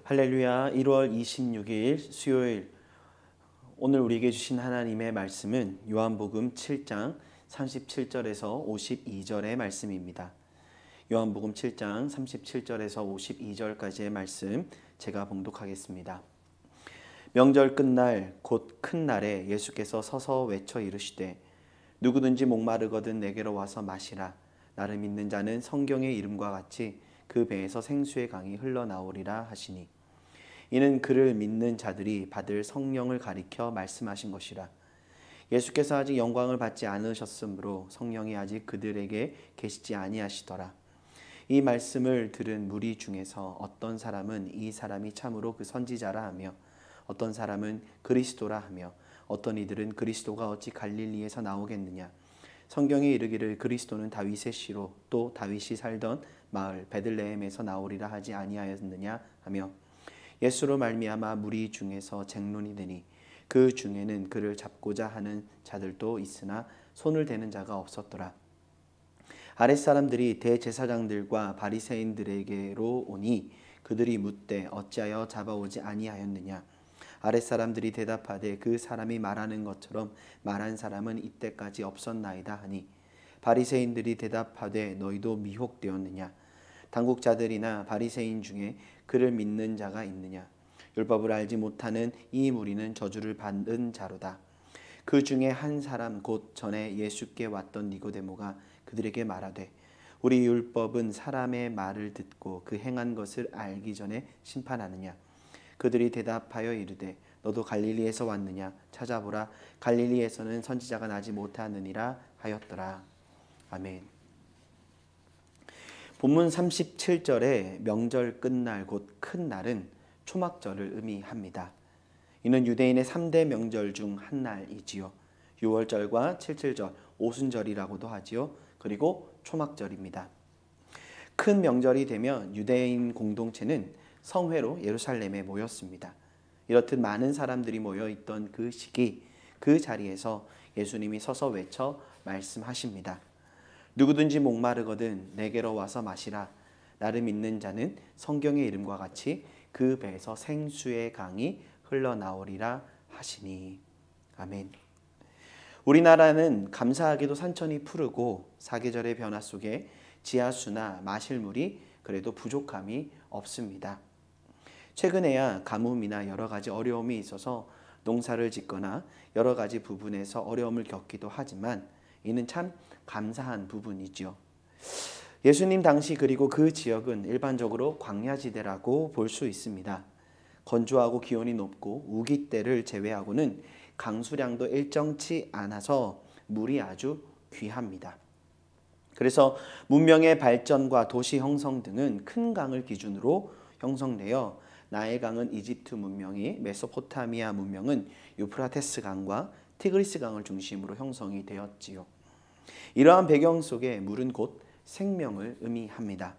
할렐루야. 1월 26일 수요일, 오늘 우리에게 주신 하나님의 말씀은 요한복음 7장 37절에서 52절의 말씀입니다. 요한복음 7장 37절에서 52절까지의 말씀 제가 봉독하겠습니다. 명절 끝날 곧 큰 날에 예수께서 서서 외쳐 이르시되 누구든지 목마르거든 내게로 와서 마시라. 나를 믿는 자는 성경의 이름과 같이 그 배에서 생수의 강이 흘러나오리라 하시니, 이는 그를 믿는 자들이 받을 성령을 가리켜 말씀하신 것이라. 예수께서 아직 영광을 받지 않으셨으므로 성령이 아직 그들에게 계시지 아니하시더라. 이 말씀을 들은 무리 중에서 어떤 사람은 이 사람이 참으로 그 선지자라 하며, 어떤 사람은 그리스도라 하며, 어떤 이들은 그리스도가 어찌 갈릴리에서 나오겠느냐. 성경에 이르기를 그리스도는 다윗의 씨로 또 다윗이 살던 마을 베들레헴에서 나오리라 하지 아니하였느냐 하며, 예수로 말미암아 무리 중에서 쟁론이 되니 그 중에는 그를 잡고자 하는 자들도 있으나 손을 대는 자가 없었더라. 아랫사람들이 대제사장들과 바리새인들에게로 오니 그들이 묻되 어찌하여 잡아오지 아니하였느냐. 아랫사람들이 대답하되 그 사람이 말하는 것처럼 말한 사람은 이때까지 없었나이다 하니, 바리새인들이 대답하되 너희도 미혹되었느냐. 당국자들이나 바리새인 중에 그를 믿는 자가 있느냐. 율법을 알지 못하는 이 무리는 저주를 받은 자로다. 그 중에 한 사람 곧 전에 예수께 왔던 니고데모가 그들에게 말하되 우리 율법은 사람의 말을 듣고 그 행한 것을 알기 전에 심판하느냐. 그들이 대답하여 이르되 너도 갈릴리에서 왔느냐. 찾아보라. 갈릴리에서는 선지자가 나지 못하느니라 하였더라. 아멘. 본문 37절에 명절 끝날 곧 큰 날은 초막절을 의미합니다. 이는 유대인의 3대 명절 중 한 날이지요. 6월절과 7.7절, 오순절이라고도 하지요. 그리고 초막절입니다. 큰 명절이 되면 유대인 공동체는 성회로 예루살렘에 모였습니다. 이렇듯 많은 사람들이 모여있던 그 시기, 그 자리에서 예수님이 서서 외쳐 말씀하십니다. 누구든지 목마르거든 내게로 와서 마시라. 나를 믿는 자는 성경의 이름과 같이 그 배에서 생수의 강이 흘러나오리라 하시니. 아멘. 우리나라는 감사하게도 산천이 푸르고 사계절의 변화 속에 지하수나 마실 물이 그래도 부족함이 없습니다. 최근에야 가뭄이나 여러 가지 어려움이 있어서 농사를 짓거나 여러 가지 부분에서 어려움을 겪기도 하지만 이는 참 감사한 부분이죠. 예수님 당시 그리고 그 지역은 일반적으로 광야지대라고 볼 수 있습니다. 건조하고 기온이 높고 우기 때를 제외하고는 강수량도 일정치 않아서 물이 아주 귀합니다. 그래서 문명의 발전과 도시 형성 등은 큰 강을 기준으로 형성되어 나일강은 이집트 문명이, 메소포타미아 문명은 유프라테스 강과 티그리스 강을 중심으로 형성이 되었지요. 이러한 배경 속에 물은 곧 생명을 의미합니다.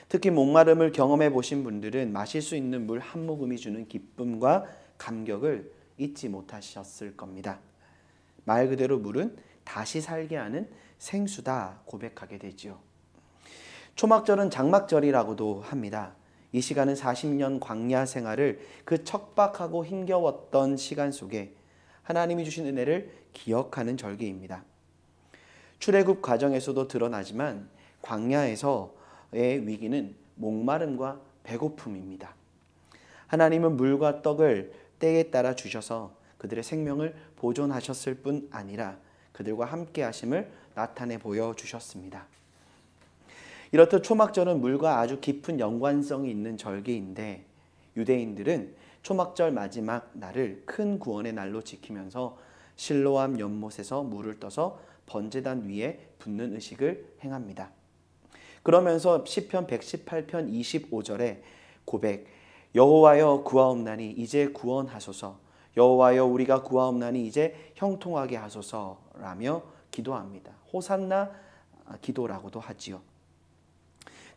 특히 목마름을 경험해 보신 분들은 마실 수 있는 물 한 모금이 주는 기쁨과 감격을 잊지 못하셨을 겁니다. 말 그대로 물은 다시 살게 하는 생수다 고백하게 되지요. 초막절은 장막절이라고도 합니다. 이 시간은 40년 광야 생활을 그 척박하고 힘겨웠던 시간 속에 하나님이 주신 은혜를 기억하는 절기입니다. 출애굽 과정에서도 드러나지만 광야에서의 위기는 목마름과 배고픔입니다. 하나님은 물과 떡을 때에 따라 주셔서 그들의 생명을 보존하셨을 뿐 아니라 그들과 함께 하심을 나타내 보여주셨습니다. 이렇듯 초막절은 물과 아주 깊은 연관성이 있는 절기인데, 유대인들은 초막절 마지막 날을 큰 구원의 날로 지키면서 실로암 연못에서 물을 떠서 번제단 위에 붓는 의식을 행합니다. 그러면서 시편 118편 25절에 고백, 여호와여 구하옵나니 이제 구원하소서. 여호와여 우리가 구하옵나니 이제 형통하게 하소서라며 기도합니다. 호산나 기도라고도 하지요.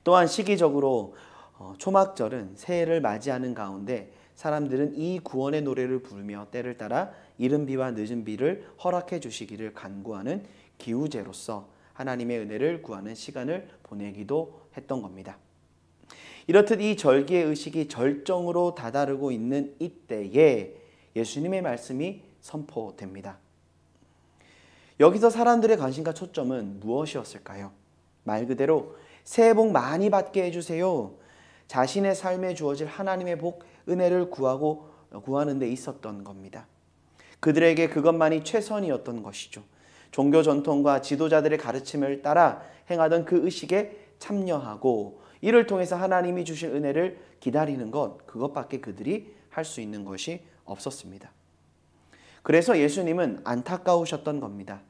또한 시기적으로 초막절은 새해를 맞이하는 가운데 사람들은 이 구원의 노래를 부르며 때를 따라 이른 비와 늦은 비를 허락해 주시기를 간구하는 기우제로서 하나님의 은혜를 구하는 시간을 보내기도 했던 겁니다. 이렇듯 이 절기의 의식이 절정으로 다다르고 있는 이때에 예수님의 말씀이 선포됩니다. 여기서 사람들의 관심과 초점은 무엇이었을까요? 말 그대로 새해 복 많이 받게 해주세요. 자신의 삶에 주어질 하나님의 복, 은혜를 구하는 데 있었던 겁니다. 그들에게 그것만이 최선이었던 것이죠. 종교 전통과 지도자들의 가르침을 따라 행하던 그 의식에 참여하고 이를 통해서 하나님이 주실 은혜를 기다리는 것, 그것밖에 그들이 할 수 있는 것이 없었습니다. 그래서 예수님은 안타까우셨던 겁니다.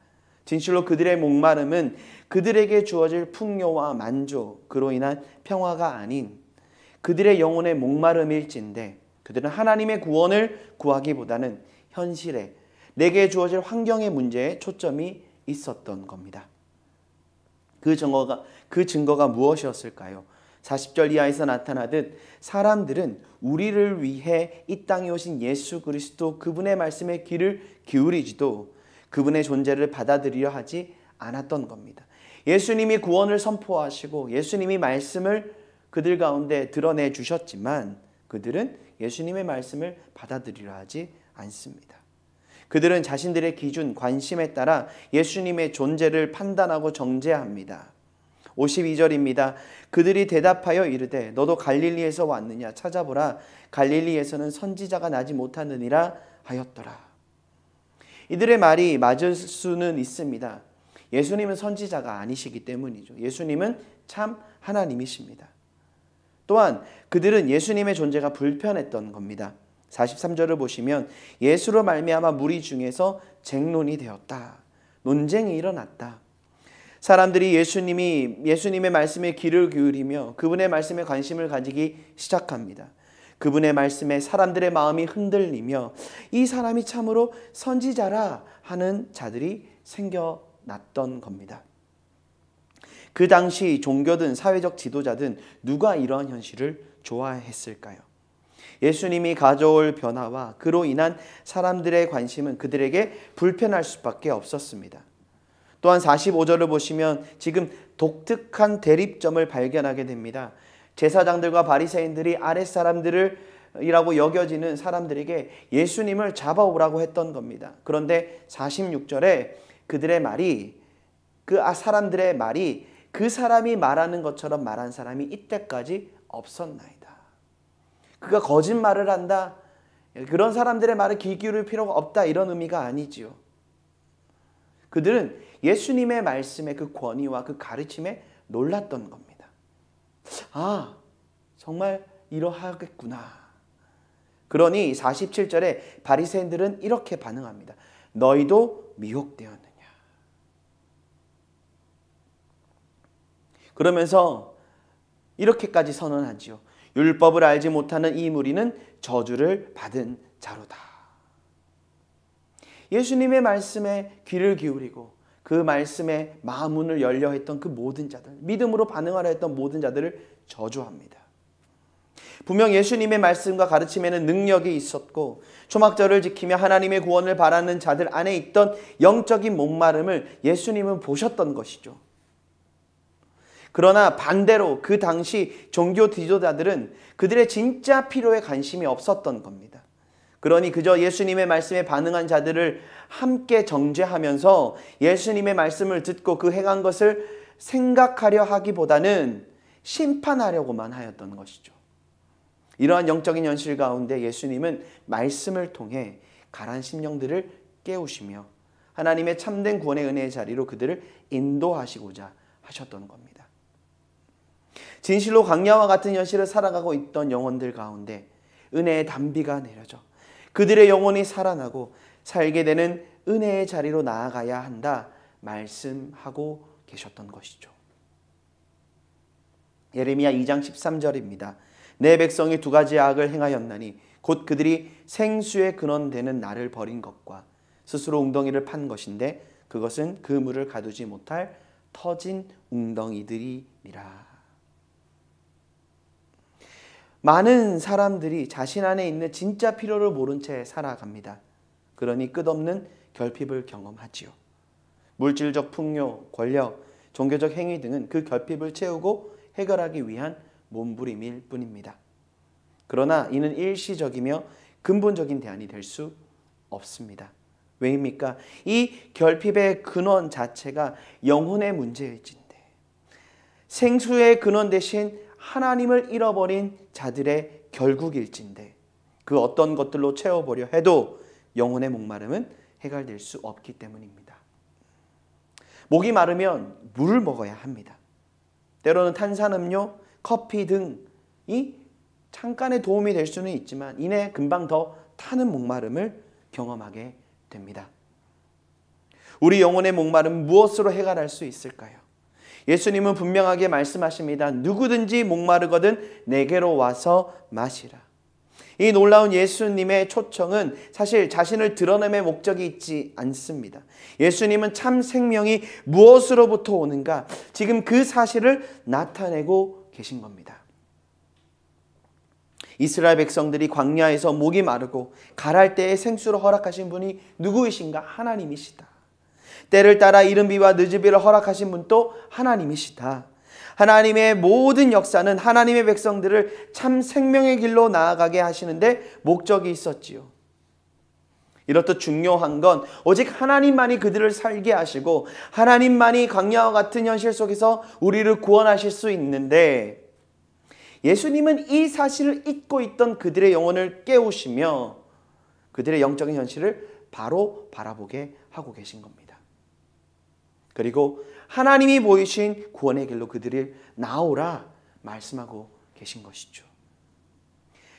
진실로 그들의 목마름은 그들에게 주어질 풍요와 만족, 그로 인한 평화가 아닌 그들의 영혼의 목마름일진데 그들은 하나님의 구원을 구하기보다는 현실에 내게 주어질 환경의 문제에 초점이 있었던 겁니다. 그 증거가 무엇이었을까요? 40절 이하에서 나타나듯 사람들은 우리를 위해 이 땅에 오신 예수 그리스도 그분의 말씀에 귀를 기울이지도 그분의 존재를 받아들이려 하지 않았던 겁니다. 예수님이 구원을 선포하시고 예수님이 말씀을 그들 가운데 드러내 주셨지만 그들은 예수님의 말씀을 받아들이려 하지 않습니다. 그들은 자신들의 기준, 관심에 따라 예수님의 존재를 판단하고 정죄합니다. 52절입니다. 그들이 대답하여 이르되 너도 갈릴리에서 왔느냐 찾아보라 갈릴리에서는 선지자가 나지 못하느니라 하였더라. 이들의 말이 맞을 수는 있습니다. 예수님은 선지자가 아니시기 때문이죠. 예수님은 참 하나님이십니다. 또한 그들은 예수님의 존재가 불편했던 겁니다. 43절을 보시면 예수로 말미암아 무리 중에서 쟁론이 되었다. 논쟁이 일어났다. 사람들이 예수님의 말씀에 귀를 기울이며 그분의 말씀에 관심을 가지기 시작합니다. 그분의 말씀에 사람들의 마음이 흔들리며 이 사람이 참으로 선지자라 하는 자들이 생겨났던 겁니다. 그 당시 종교든 사회적 지도자든 누가 이러한 현실을 좋아했을까요? 예수님이 가져올 변화와 그로 인한 사람들의 관심은 그들에게 불편할 수밖에 없었습니다. 또한 45절을 보시면 지금 독특한 대립점을 발견하게 됩니다. 제사장들과 바리새인들이 아랫사람들이라고 여겨지는 사람들에게 예수님을 잡아오라고 했던 겁니다. 그런데 46절에 그들의 말이 사람들의 말이 그 사람이 말하는 것처럼 말한 사람이 이때까지 없었나이다. 그가 거짓말을 한다. 그런 사람들의 말에 귀 기울일 필요가 없다. 이런 의미가 아니지요. 그들은 예수님의 말씀의 그 권위와 그 가르침에 놀랐던 겁니다. 아, 정말 이러하겠구나. 그러니 47절에 바리새인들은 이렇게 반응합니다. 너희도 미혹되었느냐. 그러면서 이렇게까지 선언하지요. 율법을 알지 못하는 이 무리는 저주를 받은 자로다. 예수님의 말씀에 귀를 기울이고 그 말씀에 마음문을 열려 했던 그 모든 자들, 믿음으로 반응하려 했던 모든 자들을 저주합니다. 분명 예수님의 말씀과 가르침에는 능력이 있었고 초막절을 지키며 하나님의 구원을 바라는 자들 안에 있던 영적인 목마름을 예수님은 보셨던 것이죠. 그러나 반대로 그 당시 종교 지도자들은 그들의 진짜 필요에 관심이 없었던 겁니다. 그러니 그저 예수님의 말씀에 반응한 자들을 함께 정죄하면서 예수님의 말씀을 듣고 그 행한 것을 생각하려 하기보다는 심판하려고만 하였던 것이죠. 이러한 영적인 현실 가운데 예수님은 말씀을 통해 가라앉은 심령들을 깨우시며 하나님의 참된 구원의 은혜의 자리로 그들을 인도하시고자 하셨던 겁니다. 진실로 광야와 같은 현실을 살아가고 있던 영혼들 가운데 은혜의 단비가 내려져 그들의 영혼이 살아나고 살게 되는 은혜의 자리로 나아가야 한다 말씀하고 계셨던 것이죠. 예레미야 2장 13절입니다. 내 백성이 두 가지 악을 행하였나니 곧 그들이 생수의 근원되는 나를 버린 것과 스스로 웅덩이를 판 것인데 그것은 그 물을 가두지 못할 터진 웅덩이들이니라. 많은 사람들이 자신 안에 있는 진짜 필요를 모른 채 살아갑니다. 그러니 끝없는 결핍을 경험하지요. 물질적 풍요, 권력, 종교적 행위 등은 그 결핍을 채우고 해결하기 위한 몸부림일 뿐입니다. 그러나 이는 일시적이며 근본적인 대안이 될 수 없습니다. 왜입니까? 이 결핍의 근원 자체가 영혼의 문제일진데, 생수의 근원 대신 하나님을 잃어버린 자들의 결국일진데, 그 어떤 것들로 채워보려 해도 영혼의 목마름은 해결될 수 없기 때문입니다. 목이 마르면 물을 먹어야 합니다. 때로는 탄산음료, 커피 등이 잠깐의 도움이 될 수는 있지만 이내 금방 더 타는 목마름을 경험하게 됩니다. 우리 영혼의 목마름 무엇으로 해결할 수 있을까요? 예수님은 분명하게 말씀하십니다. 누구든지 목마르거든 내게로 와서 마시라. 이 놀라운 예수님의 초청은 사실 자신을 드러냄의 목적이 있지 않습니다. 예수님은 참 생명이 무엇으로부터 오는가, 지금 그 사실을 나타내고 계신 겁니다. 이스라엘 백성들이 광야에서 목이 마르고 갈할 때에 생수를 허락하신 분이 누구이신가? 하나님이시다. 때를 따라 이른 비와 늦은 비를 허락하신 분도 하나님이시다. 하나님의 모든 역사는 하나님의 백성들을 참 생명의 길로 나아가게 하시는데 목적이 있었지요. 이렇듯 중요한 건 오직 하나님만이 그들을 살게 하시고 하나님만이 광야와 같은 현실 속에서 우리를 구원하실 수 있는데, 예수님은 이 사실을 잊고 있던 그들의 영혼을 깨우시며 그들의 영적인 현실을 바로 바라보게 하고 계신 겁니다. 그리고 하나님이 보이신 구원의 길로 그들을 나오라 말씀하고 계신 것이죠.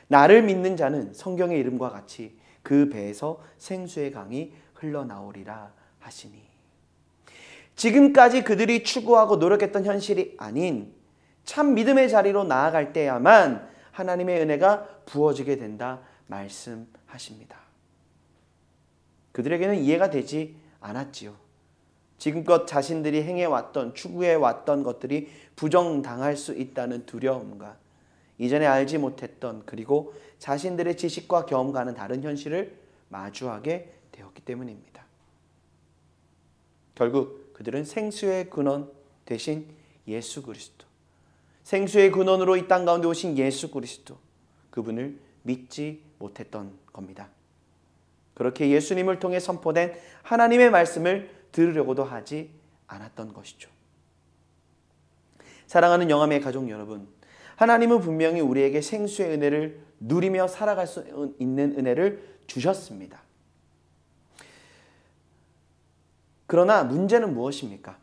나를 믿는 자는 성경의 이름과 같이 그 배에서 생수의 강이 흘러나오리라 하시니, 지금까지 그들이 추구하고 노력했던 현실이 아닌 참 믿음의 자리로 나아갈 때야만 하나님의 은혜가 부어지게 된다 말씀하십니다. 그들에게는 이해가 되지 않았지요. 지금껏 자신들이 행해왔던, 추구해왔던 것들이 부정당할 수 있다는 두려움과 이전에 알지 못했던, 그리고 자신들의 지식과 경험과는 다른 현실을 마주하게 되었기 때문입니다. 결국 그들은 생수의 근원 대신 예수 그리스도, 생수의 근원으로 이 땅 가운데 오신 예수 그리스도, 그분을 믿지 못했던 겁니다. 그렇게 예수님을 통해 선포된 하나님의 말씀을 들으려고도 하지 않았던 것이죠. 사랑하는 영암의 가족 여러분, 하나님은 분명히 우리에게 생수의 은혜를 누리며 살아갈 수 있는 은혜를 주셨습니다. 그러나 문제는 무엇입니까?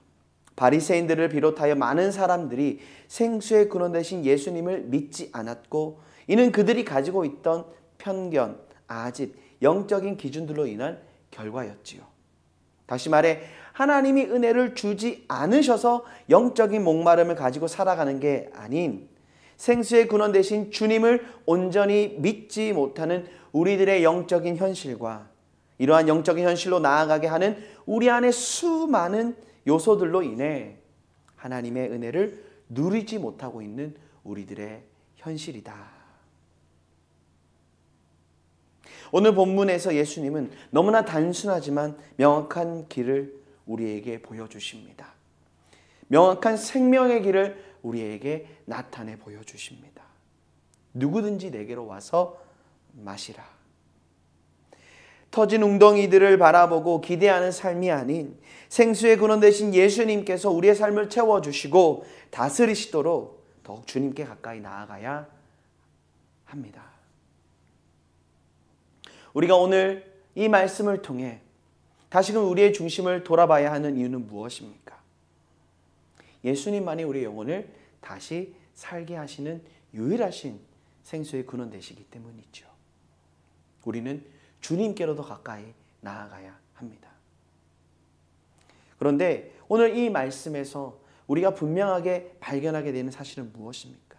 바리새인들을 비롯하여 많은 사람들이 생수의 근원 되신 예수님을 믿지 않았고, 이는 그들이 가지고 있던 편견, 아집, 영적인 기준들로 인한 결과였지요. 다시 말해 하나님이 은혜를 주지 않으셔서 영적인 목마름을 가지고 살아가는 게 아닌, 생수의 근원 되신 주님을 온전히 믿지 못하는 우리들의 영적인 현실과 이러한 영적인 현실로 나아가게 하는 우리 안에 수많은 요소들로 인해 하나님의 은혜를 누리지 못하고 있는 우리들의 현실이다. 오늘 본문에서 예수님은 너무나 단순하지만 명확한 길을 우리에게 보여주십니다. 명확한 생명의 길을 우리에게 나타내 보여주십니다. 누구든지 내게로 와서 마시라. 터진 웅덩이들을 바라보고 기대하는 삶이 아닌 생수의 근원 되신 예수님께서 우리의 삶을 채워주시고 다스리시도록 더욱 주님께 가까이 나아가야 합니다. 우리가 오늘 이 말씀을 통해 다시금 우리의 중심을 돌아봐야 하는 이유는 무엇입니까? 예수님만이 우리의 영혼을 다시 살게 하시는 유일하신 생수의 근원 되시기 때문이죠. 우리는 주님께로 더 가까이 나아가야 합니다. 그런데 오늘 이 말씀에서 우리가 분명하게 발견하게 되는 사실은 무엇입니까?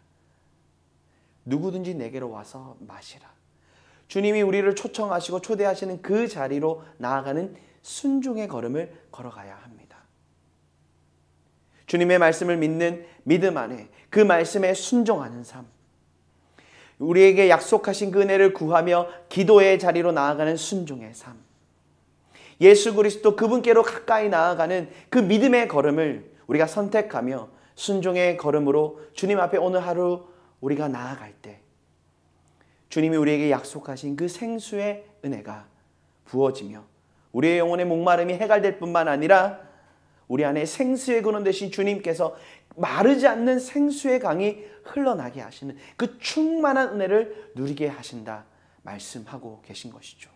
누구든지 내게로 와서 마시라. 주님이 우리를 초청하시고 초대하시는 그 자리로 나아가는 순종의 걸음을 걸어가야 합니다. 주님의 말씀을 믿는 믿음 안에 그 말씀에 순종하는 삶, 우리에게 약속하신 그 은혜를 구하며 기도의 자리로 나아가는 순종의 삶, 예수 그리스도 그분께로 가까이 나아가는 그 믿음의 걸음을 우리가 선택하며 순종의 걸음으로 주님 앞에 오늘 하루 우리가 나아갈 때 주님이 우리에게 약속하신 그 생수의 은혜가 부어지며 우리의 영혼의 목마름이 해갈될 뿐만 아니라 우리 안에 생수의 근원 되신 주님께서 마르지 않는 생수의 강이 흘러나게 하시는 그 충만한 은혜를 누리게 하신다 말씀하고 계신 것이죠.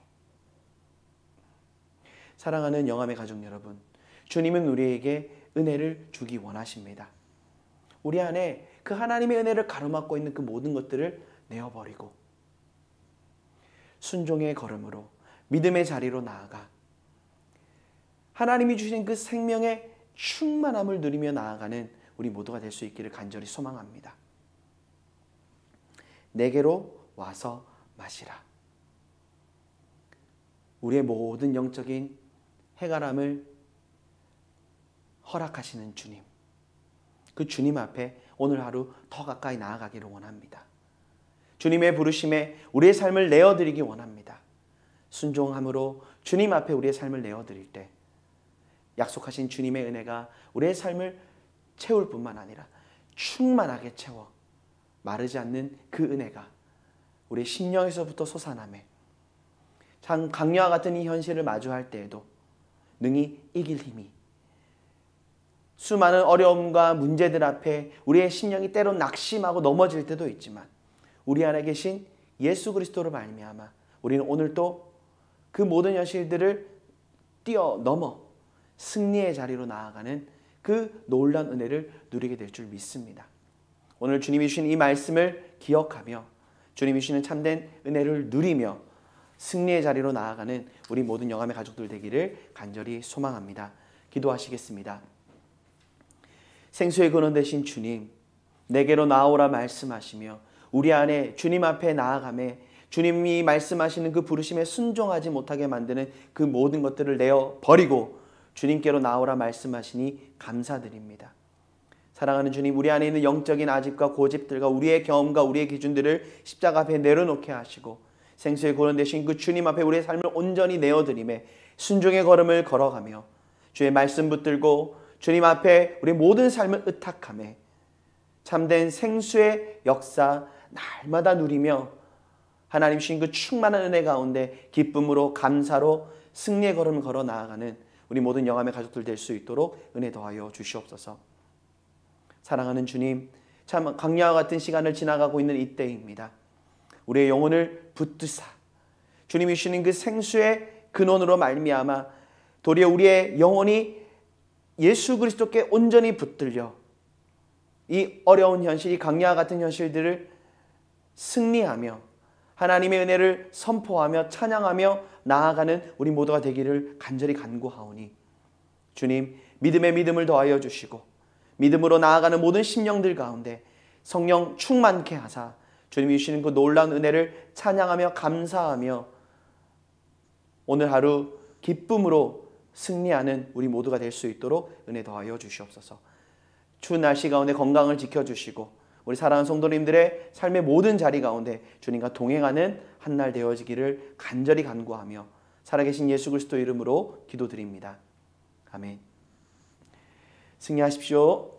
사랑하는 영암의 가족 여러분, 주님은 우리에게 은혜를 주기 원하십니다. 우리 안에 그 하나님의 은혜를 가로막고 있는 그 모든 것들을 내어버리고 순종의 걸음으로 믿음의 자리로 나아가 하나님이 주신 그 생명의 충만함을 누리며 나아가는 우리 모두가 될 수 있기를 간절히 소망합니다. 내게로 와서 마시라. 우리의 모든 영적인 해갈함을 허락하시는 주님, 그 주님 앞에 오늘 하루 더 가까이 나아가기를 원합니다. 주님의 부르심에 우리의 삶을 내어드리기 원합니다. 순종함으로 주님 앞에 우리의 삶을 내어드릴 때 약속하신 주님의 은혜가 우리의 삶을 채울 뿐만 아니라 충만하게 채워 마르지 않는 그 은혜가 우리의 심령에서부터 솟아나며 참 강야와 같은 이 현실을 마주할 때에도 능히 이길 힘이, 수많은 어려움과 문제들 앞에 우리의 심령이 때론 낙심하고 넘어질 때도 있지만 우리 안에 계신 예수 그리스도로 말미암아 우리는 오늘 또 그 모든 현실들을 뛰어넘어 승리의 자리로 나아가는 그 놀라운 은혜를 누리게 될 줄 믿습니다. 오늘 주님이 주신 이 말씀을 기억하며 주님이 주시는 참된 은혜를 누리며 승리의 자리로 나아가는 우리 모든 영암의 가족들 되기를 간절히 소망합니다. 기도하시겠습니다. 생수의 근원 되신 주님, 내게로 나오라 말씀하시며 우리 안에 주님 앞에 나아가매 주님이 말씀하시는 그 부르심에 순종하지 못하게 만드는 그 모든 것들을 내어 버리고 주님께로 나오라 말씀하시니 감사드립니다. 사랑하는 주님, 우리 안에 있는 영적인 아집과 고집들과 우리의 경험과 우리의 기준들을 십자가 앞에 내려놓게 하시고 생수의 근원 되신 그 주님 앞에 우리의 삶을 온전히 내어드림에 순종의 걸음을 걸어가며 주의 말씀 붙들고 주님 앞에 우리 모든 삶을 의탁하며 참된 생수의 역사 날마다 누리며 하나님 주신 그 충만한 은혜 가운데 기쁨으로 감사로 승리의 걸음을 걸어 나아가는 우리 모든 영암의 가족들 될 수 있도록 은혜 더하여 주시옵소서. 사랑하는 주님, 참 강야와 같은 시간을 지나가고 있는 이때입니다. 우리의 영혼을 붙드사 주님이 주시는 그 생수의 근원으로 말미암아 도리어 우리의 영혼이 예수 그리스도께 온전히 붙들려 이 어려운 현실, 이 강야와 같은 현실들을 승리하며 하나님의 은혜를 선포하며 찬양하며 나아가는 우리 모두가 되기를 간절히 간구하오니 주님, 믿음에 믿음을 더하여 주시고 믿음으로 나아가는 모든 심령들 가운데 성령 충만케 하사 주님이 주시는 그 놀라운 은혜를 찬양하며 감사하며 오늘 하루 기쁨으로 승리하는 우리 모두가 될 수 있도록 은혜 더하여 주시옵소서. 추운 날씨 가운데 건강을 지켜주시고 우리 사랑하는 성도님들의 삶의 모든 자리 가운데 주님과 동행하는 한 날 되어지기를 간절히 간구하며 살아계신 예수 그리스도 이름으로 기도드립니다. 아멘. 승리하십시오.